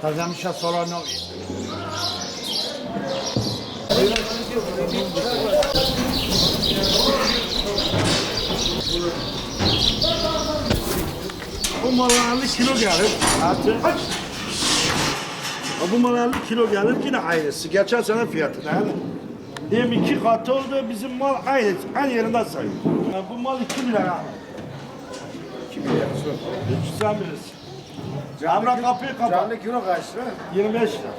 Kazanmışa sonra ne oluyor? Bu malın 50 kilo gelir. Bu malın 50 kilo gelir yine aynısı. Geçen sene fiyatı ne? Diyelim 2 katı oldu, bizim mal aynı yerinde sayıyor. Yani bu mal 2 lira. 2 milyar. Sen bilirsin. Emrah kapıyı kapat. Canlı kilo kaç lira? 25 lira.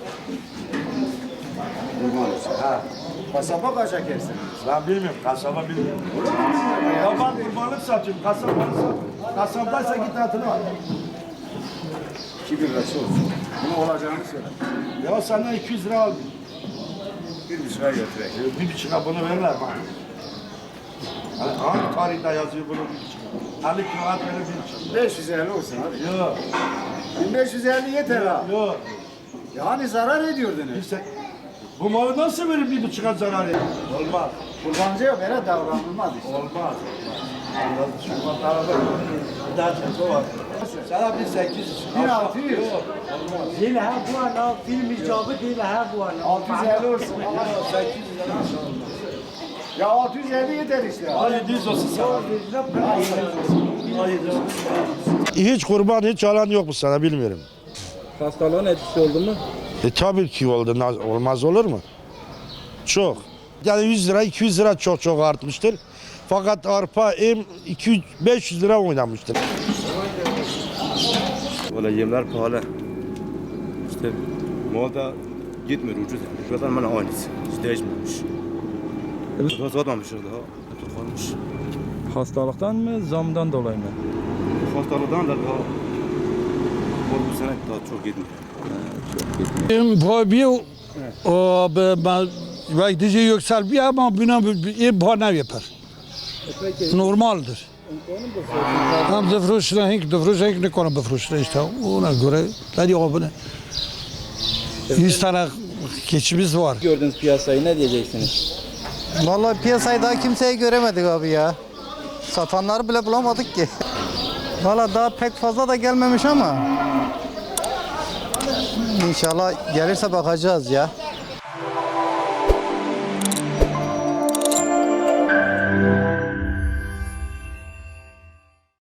Ha. Kasaba kaça kersin? Ben bilmiyorum, kasaba bilmiyorum. Ya ben kurbanlık satıyorum, kasaba satıyorum. Kasaptaysa git hatırı var. 2000 lirası olsun. Bunun olacağını söyle. Ya senden 200 lira al. 1,5 ay götüreyim. Bir buçuğa bunu verirler bana. Hani hangi tarihte yazıyor bunu bir buçuğa? 50 kilo at verir bir buçuğa. 550 olsun abi. Yok, 1550 yeter ha. yok. Yani zarar ediyordunuz. İşte bu malı nasıl verir bir buçuğa zarar ediyor? Olmaz. Kurbancıya böyle davranılmaz işte. Olmaz. Şu matara bak. Bir daha çek var. Sana bir 800. 1600. Yok, olmaz. Değil ha bu ana film icabı değil ha bu ana. 650 olsun. Ya 800 lira olmaz. Ya 650 yeter işte. Ay 700 olsun sana. Ay 700 olsun. Hiç kurban, hiç alan yok mu sana bilmiyorum. Hastalığın etkisi oldu mu? Tabii ki oldu. Olmaz olur mu? Çok. Yani 100 lira, 200 lira çok artmıştır. Fakat arpa 500 lira oynamıştır. Valla yemler pahalı. İşte mal da gitmiyor ucuz. Fiyatlar bana aynısı. Hiç değişmemiş. Satmamışlar daha. Kalmış. Hastalıktan mı, zamdan dolayı mı? Hastalıktan da daha bu sene daha çok gitmiyor. Vaktice yükselmiyor ama buna bahane yapar. Normaldir. Hem befruşten hiç ne konu befruşten işte ona göre hadi abone. 100 tane keçimiz var. Gördüğünüz piyasayı ne diyeceksiniz? Vallahi piyasayı daha kimseyi göremedik abi ya. Satanları bile bulamadık ki. Vallahi daha pek fazla da gelmemiş ama İnşallah gelirse bakacağız ya.